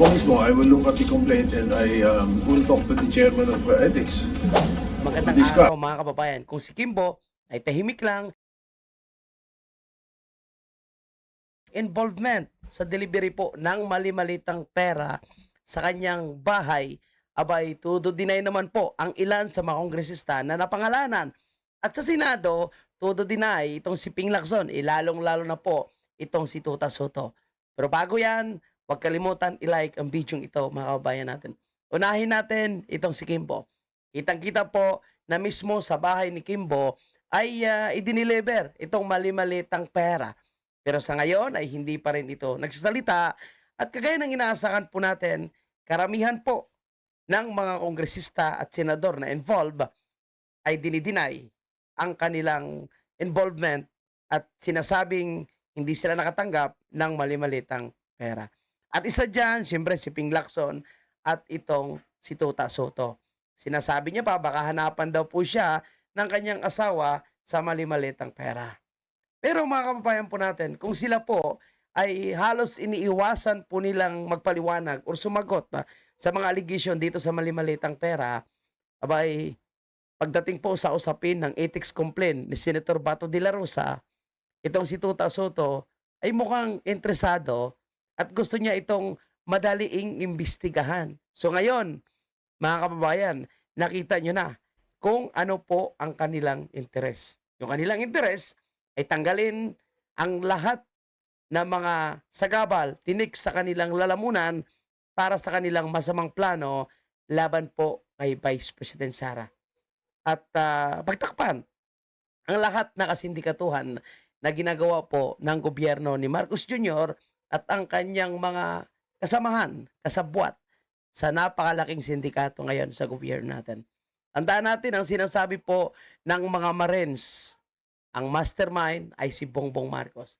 Mismo, I will look at the complaint and I will talk to the chairman of ethics. Magandang Discuss. araw mga kababayan. Kung si Kimbo ay tahimik lang, involvement sa delivery po ng mali-malitang pera sa kanyang bahay, abay todo deny naman po ang ilan sa mga kongresista na napangalanan. At sa Senado, todo deny itong si Ping Lacson, ilalong-lalo na po itong si Tuta Soto. Pero bago yan, huwag kalimutan i-like ang video ito mga kababayan natin. Unahin natin itong si Kimbo. Kitang-kita po na mismo sa bahay ni Kimbo ay idiniliver itong mali-malitang pera. Pero sa ngayon ay hindi pa rin ito nagsasalita at kagaya ng inaasahan po natin, karamihan po ng mga kongresista at senador na involved ay dinideny ang kanilang involvement at sinasabing hindi sila nakatanggap ng mali-malitang pera. At isa dyan, siyempre si Ping Lacson at itong si Tuta Soto. Sinasabi niya pa, baka hanapan daw po siya ng kanyang asawa sa mali-malitang pera. Pero mga kababayan po natin, kung sila po ay halos iniiwasan po nilang magpaliwanag o sumagot sa mga allegation dito sa mali-malitang pera, abay, pagdating po sa usapin ng ethics complaint ni Senator Bato de la Rosa, itong si Tuta Soto ay mukhang interesado at gusto niya itong madaliing imbestigahan. So ngayon, mga kababayan, nakita nyo na kung ano po ang kanilang interes. Yung kanilang interes ay tanggalin ang lahat ng mga sagabal, tinik sa kanilang lalamunan para sa kanilang masamang plano laban po kay Vice President Sara. At pagtakpan ang lahat na kasindikatuhan na ginagawa po ng gobyerno ni Marcos Jr. at ang kanyang mga kasamahan, kasabwat sa napakalaking sindikato ngayon sa gobyerno natin. Tandaan natin ang sinasabi po ng mga Marines, ang mastermind ay si Bongbong Marcos.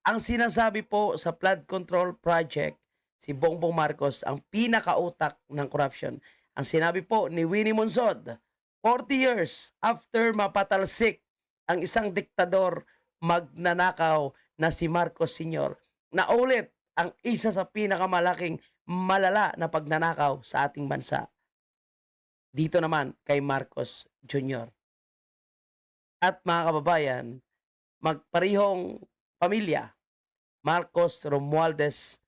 Ang sinasabi po sa flood control project, si Bongbong Marcos ang pinakautak ng corruption. Ang sinabi po ni Winnie Monzon, 40 years after mapatalsik ang isang diktador magnanakaw na si Marcos Sr., na ulit ang isa sa pinakamalaking malala na pagnanakaw sa ating bansa. Dito naman kay Marcos Jr. At mga kababayan, magparihong pamilya, Marcos Romualdez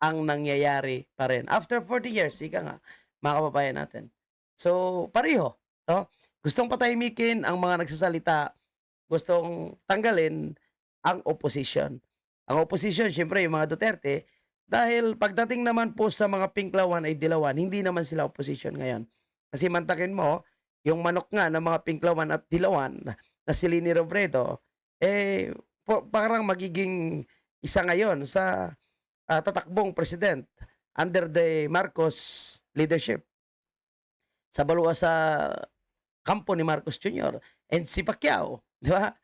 ang nangyayari pa rin. After 40 years, ika nga, mga kababayan natin. So, pariho. No? Gustong patahimikin ang mga nagsasalita, gustong tanggalin ang opposition. Ang opposition, syempre, yung mga Duterte, dahil pagdating naman po sa mga pinklawan ay dilawan, hindi naman sila opposition ngayon. Kasi mantakin mo, yung manok nga ng mga pinklawan at dilawan na si Leni Robredo, parang magiging isa ngayon sa tatakbong president under the Marcos leadership. Sa balua sa kampo ni Marcos Jr. and si Pacquiao, di ba?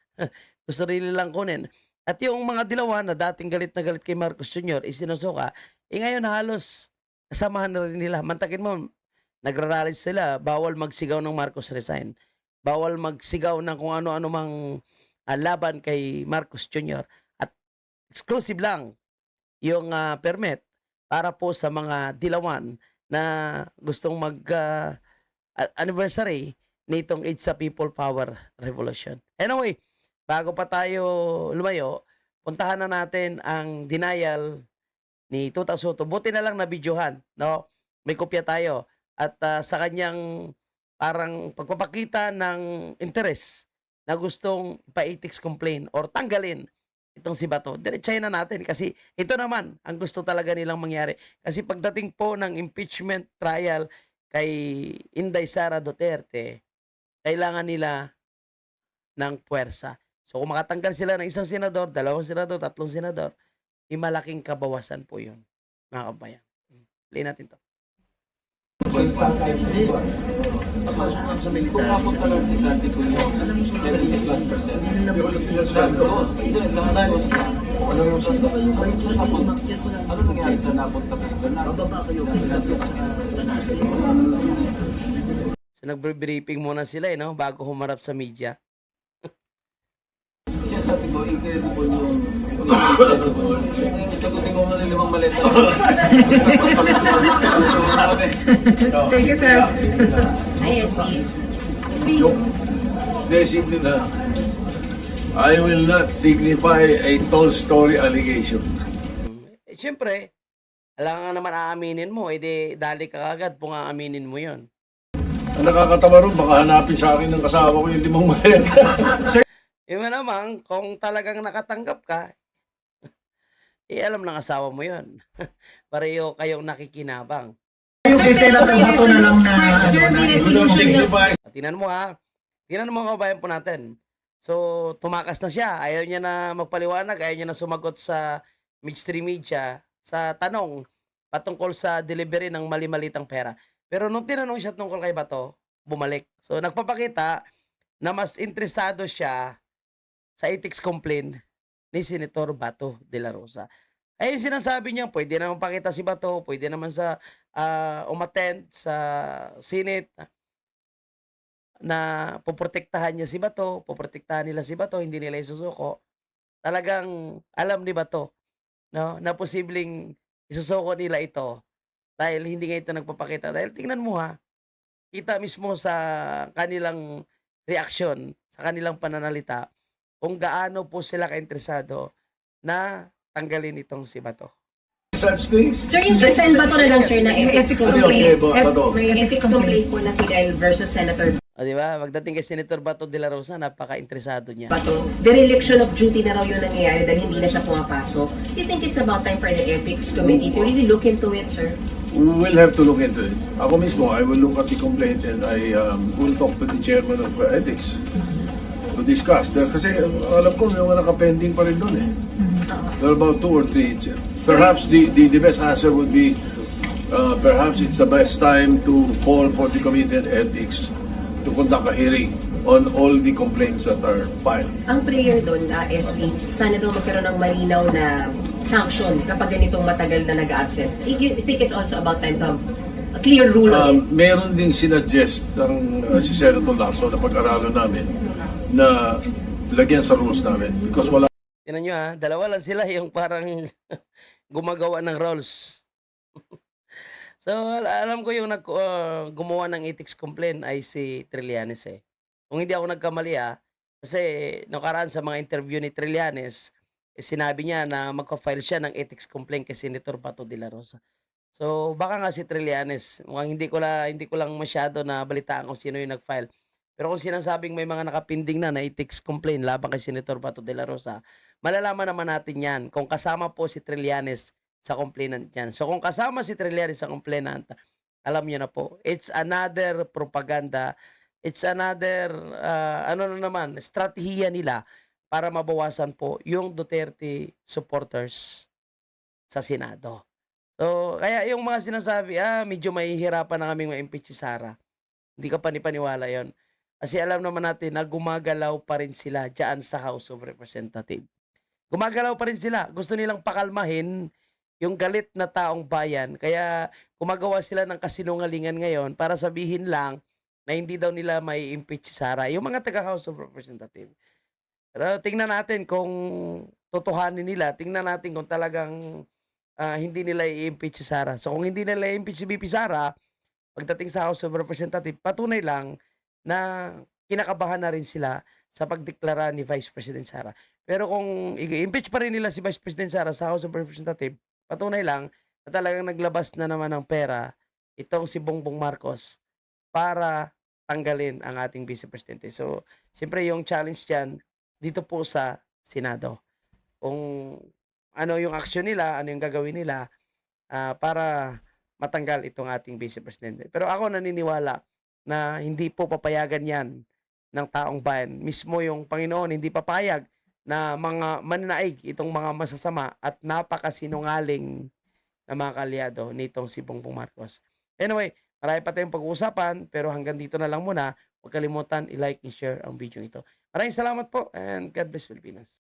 Gusto rin nilang kunin. At yung mga dilawan na dating galit na galit kay Marcos Jr. isinusuka, ngayon halos kasamahan na rin nila. Mantakin mo, nagrarally sila, bawal magsigaw ng Marcos resign. Bawal magsigaw ng kung ano-ano mang laban kay Marcos Jr. At exclusive lang yung permit para po sa mga dilawan na gustong anniversary nitong It's a People Power Revolution. Anyway, bago pa tayo lumayo, puntahan na natin ang denial ni Tuta Soto. Buti na lang na videohan, no? May kopya tayo. At sa kanyang parang pagpapakita ng interes na gustong pa-ethics complaint or tanggalin itong si Bato. Diretsahin na natin kasi ito naman ang gusto talaga nilang mangyari. Kasi pagdating po ng impeachment trial kay Inday Sara Duterte, kailangan nila ng puwersa. So kung makatanggal sila ng isang senador, dalawang senador, tatlong senador, malaking kabawasan po yun, mga kabayan. Play natin to. Kung napunta lang sa atin ko yung 70+%. Ano nangyari sa napunta ko So nagbre-briefing muna sila bago humarap sa media. Siya sabi ko, incredible yung Isagutin ko muna 5 maleta. Thank you, sir. ISP. Joke. Hindi, simple na. I will not dignify a tall story allegation. Siyempre, alam nga naman aaminin mo, edi dali ka agad kung aaminin mo yon. Ang nakakatawa ron, baka hanapin sa akin ng kasama ko yung 5 maleta. Yung naman, kung talagang nakatanggap ka, alam ng asawa mo yon. Pareho kayong nakikinabang. Yung kay Senator Bato na lang na Sir, may resolution na. Tingnan mo ha. Tingnan mo ang kabayan po natin. So, tumakas na siya. Ayaw niya na magpaliwanag. Ayaw niya na sumagot sa midstream media sa tanong patungkol sa delivery ng mali-malitang pera. Pero nung tinanong siya tungkol kay Bato, bumalik. So, nagpapakita na mas interesado siya sa ethics complaint ni Senator Bato de la Rosa. Ay sinasabi niya, pwede naman pakita si Bato, pwede naman sa umattend sa Senate na poprotektahan niya si Bato, poprotektahan nila si Bato, hindi nila isusuko. Talagang alam ni Bato, no, na posibleng isusuko nila ito dahil hindi nga ito nagpapakita. Dahil tingnan mo ha, kita mismo sa kanilang reaksyon, sa kanilang pananalita, kung gaano po sila kainteresado na tanggalin itong si Bato. Such things. Sir, yung kay Sen Bato na lang, sir, na ethics Okay, complaint. Bato. May ethics complaint po na Fidel versus Senator O di ba? Pagdating kay Senator Bato de la Rosa, napaka-interesado niya. Bato. Dereliction of duty na raw yun nangyayari dahil hindi na siya pumapasok. You think it's about time for the ethics committee to really look into it, sir? We will have to look into it. Ako mismo, I will look at the complaint and I will talk to the chairman of ethics to discuss. Kasi alam ko, may mga nakapending pa rin doon eh. There are about 2 or 3. Perhaps the best answer would be perhaps it's the best time to call for the committee on ethics to conduct a hearing on all the complaints that are filed. Ang prayer doon, SP, sana daw magkaroon ng malinaw na sanction kapag ganitong matagal na nag-absent. You think it's also about time to have a clear rule on it? Meron ding sinuggest ng si Senator Lacson na pag-aralan namin na lagyan sa rules namin because wala. Tingnan nyo ha, dalawa lang sila yung parang gumagawa ng roles. So, alam ko yung gumawa ng ethics complaint ay si Trillanes eh. Kung hindi ako nagkamali kasi nakaraan sa mga interview ni Trillanes, sinabi niya na magpa-file siya ng ethics complaint kay Senator Bato de la Rosa. So, baka nga si Trillanes, mukhang hindi ko lang masyado na balitaan kung sino yung nag-file. Pero kung sinasabing may mga nakapinding na ethics complaint laban kay Senator Bato de la Rosa, malalaman naman natin yan kung kasama po si Trillanes sa complainant yan. So kung kasama si Trillanes sa complainant, alam niyo na po, it's another propaganda, it's another, strategiya nila para mabawasan po yung Duterte supporters sa Senado. So kaya yung mga sinasabi, medyo mahihirapan na kaming ma-impeach si Sara. Hindi ka panipaniwala yon. Kasi alam naman natin na gumagalaw pa rin sila dyan sa House of Representatives. Gumagalaw pa rin sila. Gusto nilang pakalmahin yung galit na taong bayan. Kaya gumagawa sila ng kasinungalingan ngayon para sabihin lang na hindi daw nila may impeach si Sara. Yung mga taga House of Representatives. Pero tingnan natin kung totohanin nila. Tingnan natin kung talagang hindi nila i-impeach si Sara. So kung hindi nila i-impeach si VP Sara, pagdating sa House of Representatives, patunay lang na kinakabahan na rin sila sa pagdeklara ni Vice President Sara. Pero kung i-impeach pa rin nila si Vice President Sara sa House of Representatives, patunay lang na talagang naglabas na naman ng pera itong si Bongbong Marcos para tanggalin ang ating Vice Presidente. So, siyempre yung challenge dyan dito po sa Senado. Kung ano yung aksyon nila, ano yung gagawin nila para matanggal itong ating Vice Presidente. Pero ako naniniwala na hindi po papayagan yan ng taong bayan. Mismo yung Panginoon hindi papayag na mga mananaig itong mga masasama at napakasinungaling na mga kalyado nitong si Bongbong Marcos. Anyway, marami pa tayong pag-uusapan pero hanggang dito na lang muna. Huwag kalimutan i-like and share ang video ito. Maraming salamat po and God bless Pilipinas.